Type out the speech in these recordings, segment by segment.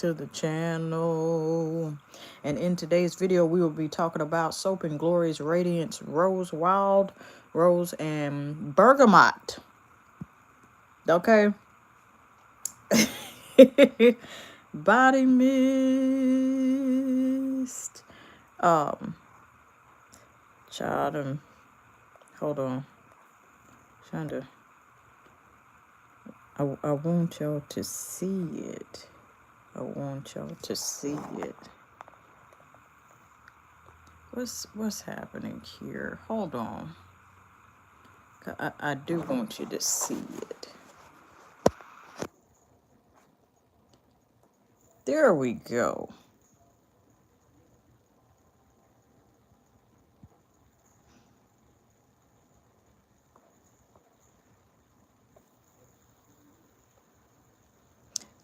to the channel. And in today's video, we will be talking about Soap and Glory's Radiance Rose, Wild Rose, and Bergamot. Okay. Body mist. Child, hold on. Trying to. I want y'all to see it. I want y'all to see it. What's happening here? Hold on. I do want you to see it. There we go.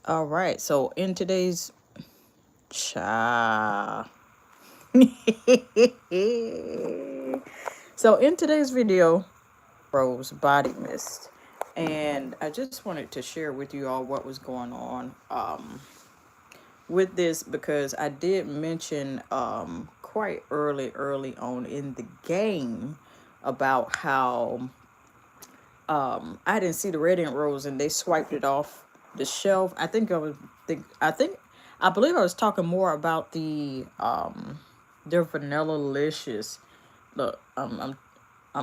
All right. So in today's cha. So in today's video, Rose Body Mist, and I just wanted to share with you all what was going on with this, because I did mention quite early on in the game about how I didn't see the Radiant Rose and they swiped it off the shelf. I believe I was talking more about their Vanilla Licious. Look, I'm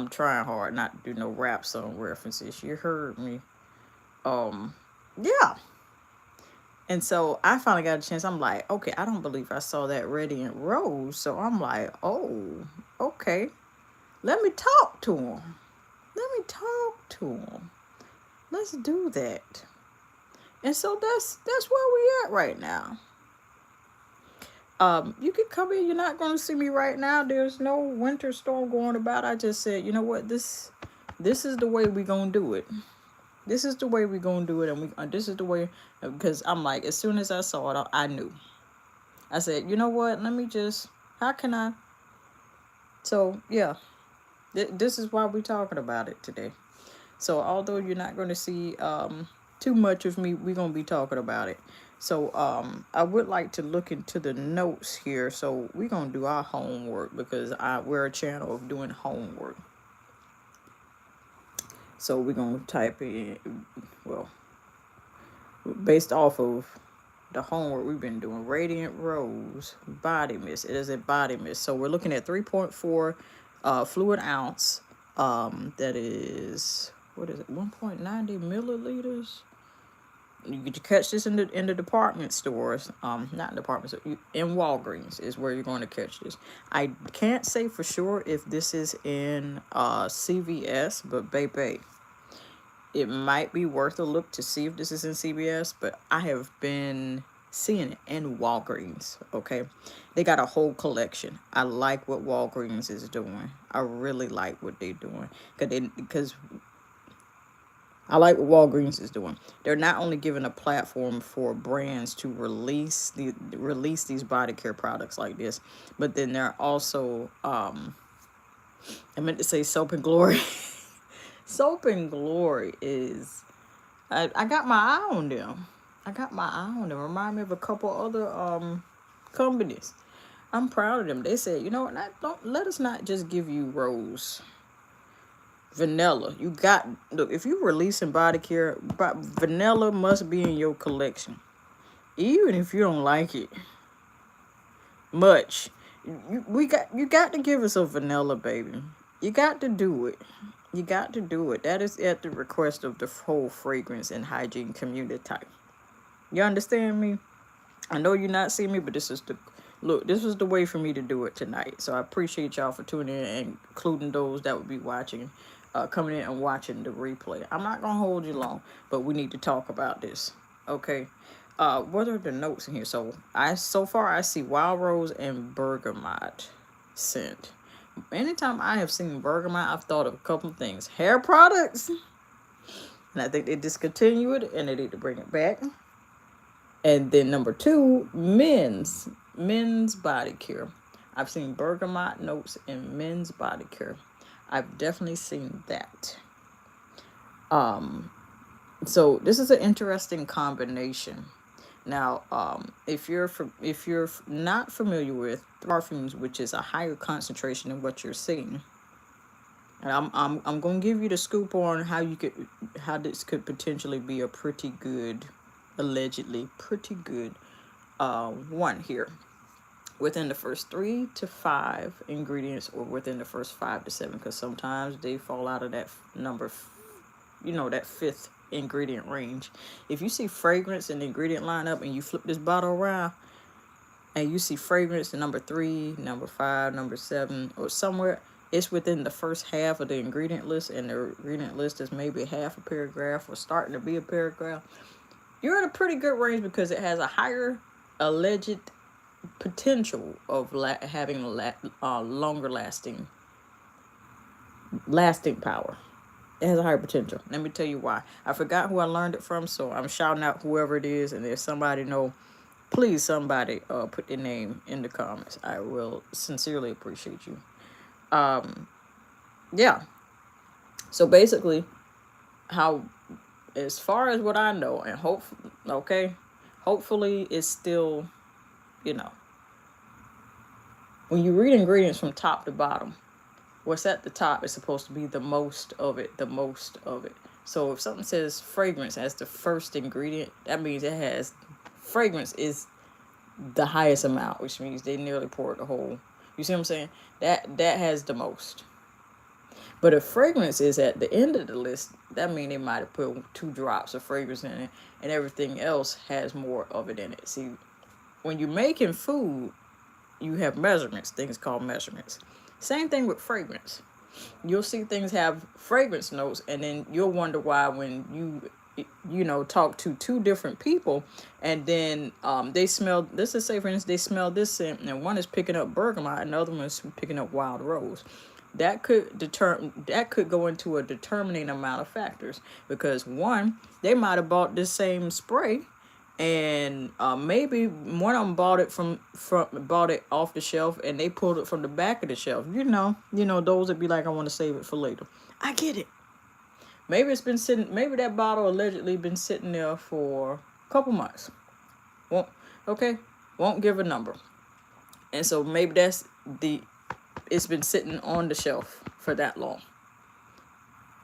trying hard not to do no rap song references. You heard me. Yeah. And so I finally got a chance. I'm like, okay, I don't believe I saw that Radiant Rose. So I'm like, oh, okay. Let me talk to him. Let's do that. And so that's where we at right now. You can come in. You're not going to see me right now. There's no winter storm going about. I just said, you know what? This is the way we gonna do it. This is the way we gonna do it, and this is the way, because I'm like, as soon as I saw it, I knew. I said, you know what? Let me just. How can I? So yeah, this is why we're talking about it today. So although you're not going to see too much of me, we're going to be talking about it. So I would like to look into the notes here. So we're going to do our homework, because we're a channel of doing homework. So we're going to type in, well, based off of the homework we've been doing, Radiant Rose Body Mist. It is a body mist. So we're looking at 3.4 fluid ounce. That is, what is it, 1.90 milliliters. You can catch this in the department stores, not in department stores, in Walgreens is where you're going to catch this. I can't say for sure if this is in CVS, but baby, it might be worth a look to see if this is in CVS. But I have been seeing it in Walgreens. Okay, they got a whole collection. I like what Walgreens is doing. I really like what they're doing, because I like what Walgreens is doing. They're not only giving a platform for brands to release these body care products like this, but then they're also I meant to say Soap and Glory. Soap and Glory is, I got my eye on them. Remind me of a couple other companies. I'm proud of them. They said, you know what, don't let us not just give you Rose Vanilla. You got, look, if you're releasing body care, vanilla must be in your collection, even if you don't like it much. You got to give us a vanilla, baby. You got to do it. That is at the request of the whole fragrance and hygiene community type. You understand me? I know you're not seeing me, but this is the way for me to do it tonight. So I appreciate y'all for tuning in, and including those that would be watching, coming in and watching the replay. I'm not gonna hold you long, but we need to talk about this. Okay. What are the notes in here? So far I see Wild Rose and Bergamot scent. Anytime I have seen Bergamot, I've thought of a couple of things. Hair products. And I think they discontinue it and they need to bring it back. And then number 2, men's body care. I've seen Bergamot notes in men's body care. I've definitely seen that. So this is an interesting combination. Now, if you're not familiar with perfumes, which is a higher concentration than what you're seeing, and I'm gonna give you the scoop on how this could potentially be a pretty good, allegedly pretty good, one here within the first 3 to 5 ingredients, or within the first 5 to 7, because sometimes they fall out of that number, that fifth ingredient range. If you see fragrance in the ingredient lineup and you flip this bottle around and you see fragrance in number 3, number 5, number 7, or somewhere, it's within the first half of the ingredient list, and the ingredient list is maybe half a paragraph or starting to be a paragraph. You're in a pretty good range because it has a higher alleged potential of having longer lasting power. It has a higher potential. Let me tell you why. I forgot who I learned it from, so I'm shouting out whoever it is, and if somebody know, please somebody put their name in the comments. I will sincerely appreciate you. Yeah. So basically, how, as far as what I know, and hopefully it's still, you know, when you read ingredients from top to bottom, what's at the top is supposed to be the most of it, So if something says fragrance as the first ingredient, that means it has, fragrance is the highest amount, which means they nearly poured the whole. You see what I'm saying? That has the most. But if fragrance is at the end of the list, that means they might have put 2 drops of fragrance in it, and everything else has more of it in it. See, when you're making food, you have measurements, things called measurements. Same thing with fragrance. You'll see things have fragrance notes, and then you'll wonder why when you talk to 2 different people, and then they smell, this is, say for instance, they smell this scent, and one is picking up bergamot, another one is picking up wild rose. That could go into a determining amount of factors, because one, they might have bought this same spray, and maybe one of them bought it off the shelf, and they pulled it from the back of the shelf. Those that be like, I want to save it for later. I get it. Maybe it's been sitting. Maybe that bottle allegedly been sitting there for a couple months. Won't give a number, and so maybe it's been sitting on the shelf for that long.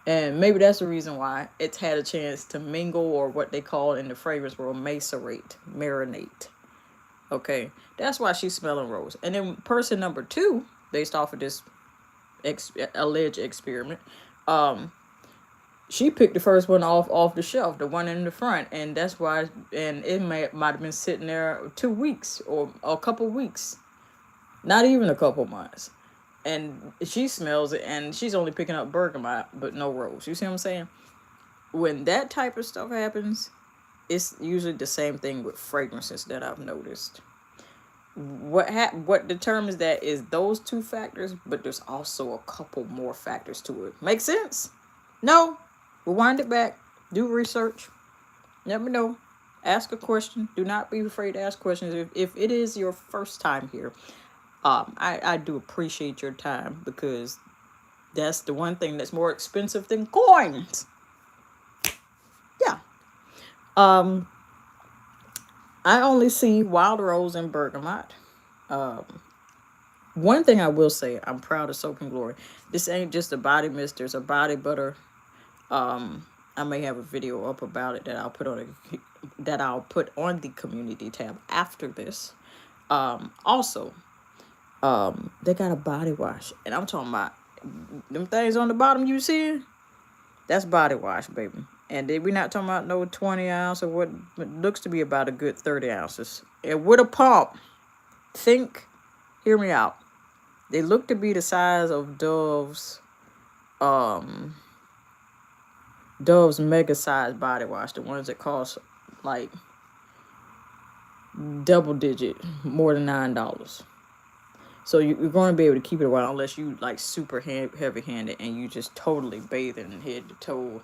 And maybe that's the reason why it's had a chance to mingle, or what they call in the fragrance world, marinate. Okay, that's why she's smelling rose. And then person number 2, based off of this alleged experiment, she picked the first one off the shelf, the one in the front, and that's why. And it might have been sitting there 2 weeks or a couple weeks, not even a couple months. And she smells it, and she's only picking up bergamot, but no rose. You see what I'm saying? When that type of stuff happens, it's usually the same thing with fragrances that I've noticed. What determines that is those 2 factors, but there's also a couple more factors to it. Make sense? No? Rewind it back. Do research. Let me know. Ask a question. Do not be afraid to ask questions. If it is your first time here, I do appreciate your time, because that's the one thing that's more expensive than coins. Yeah. I only see wild rose and bergamot. One thing I will say, I'm proud of Soap and Glory. This ain't just a body mist. There's a body butter. I may have a video up about it that I'll put on the community tab after this. Also, they got a body wash, and I'm talking about them things on the bottom you see. That's body wash, baby. And we're not talking about no 20 ounce or what looks to be about a good 30 ounces. And with a pump, hear me out. They look to be the size of Dove's mega size body wash, the ones that cost like double digit, more than $9. So you're going to be able to keep it a while, unless you like super heavy-handed and you just totally bathing head to toe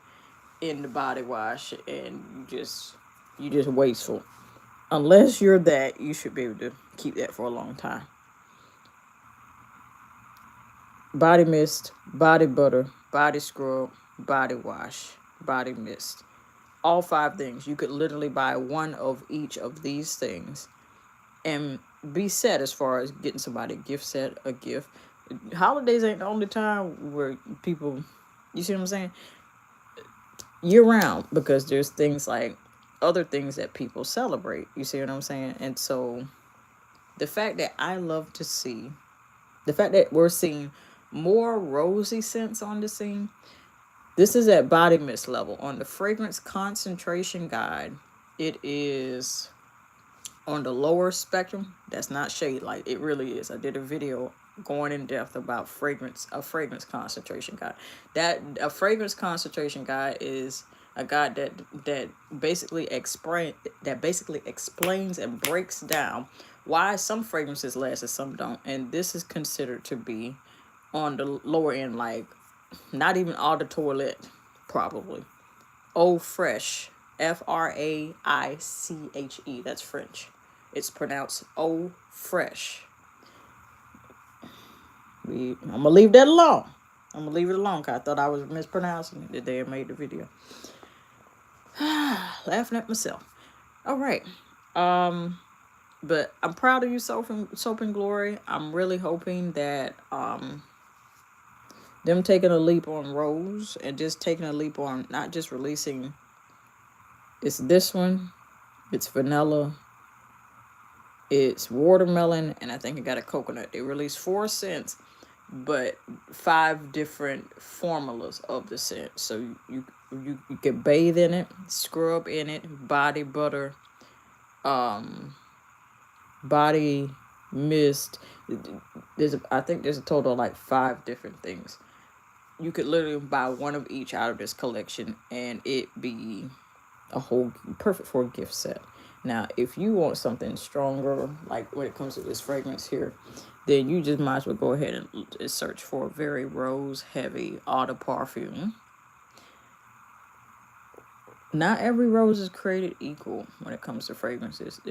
in the body wash, and you just wasteful. Unless you're that, you should be able to keep that for a long time. Body mist, body butter, body scrub, body wash, body mist. All 5 things. You could literally buy one of each of these things and be set as far as getting somebody a gift set, a gift. Holidays ain't the only time where people, you see what I'm saying? Year round, because there's things like other things that people celebrate. You see what I'm saying? And so the fact that I love to see, the fact that we're seeing more rosy scents on the scene, this is at body mist level. On the fragrance concentration guide, it is on the lower spectrum. That's not shade light. It really is. I did a video going in depth about a fragrance concentration guide. That a fragrance concentration guide is a guide that basically explains and breaks down why some fragrances last and some don't. And this is considered to be on the lower end, like not even eau de toilette, probably. Eau Fraiche, Fraiche. That's French. It's pronounced Eau Fraiche. I'm gonna leave that alone. I'm gonna leave it alone because I thought I was mispronouncing it the day I made the video. Laughing at myself. All right. But I'm proud of you, Soap and Glory. I'm really hoping that them taking a leap on Rose and just taking a leap on not just releasing. It's this one. It's vanilla. It's watermelon, and I think it got a coconut. They released 4 scents, but 5 different formulas of the scent. So you can bathe in it, scrub in it, body butter, body mist. I think there's a total of like 5 different things. You could literally buy one of each out of this collection, and it be a whole perfect for a gift set. Now, if you want something stronger, like when it comes to this fragrance here, then you just might as well go ahead and search for a very rose heavy eau de parfum. Not every rose is created equal when it comes to fragrances.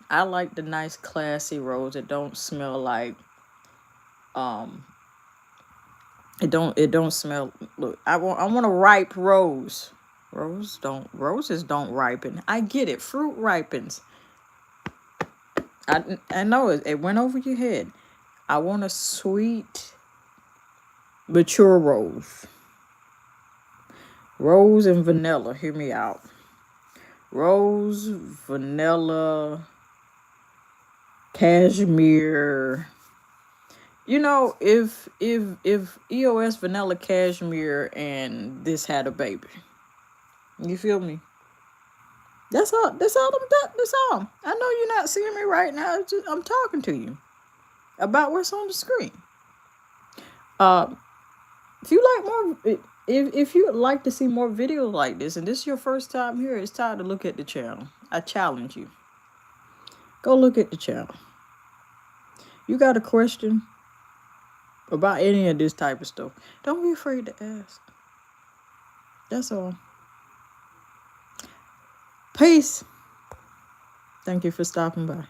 I like the nice classy rose that don't smell like it don't smell. Look, I want a ripe rose. Roses don't ripen. I get it. Fruit ripens. I know it went over your head. I want a sweet, mature rose. Rose and vanilla. Hear me out. Rose, vanilla, cashmere. You know, if EOS vanilla cashmere and this had a baby. You feel me? That's all. That's all. That's all. I know you're not seeing me right now. I'm talking to you about what's on the screen. If you like more, if you would like to see more videos like this, and this is your first time here, it's time to look at the channel. I challenge you. Go look at the channel. You got a question about any of this type of stuff, don't be afraid to ask. That's all. Peace. Thank you for stopping by.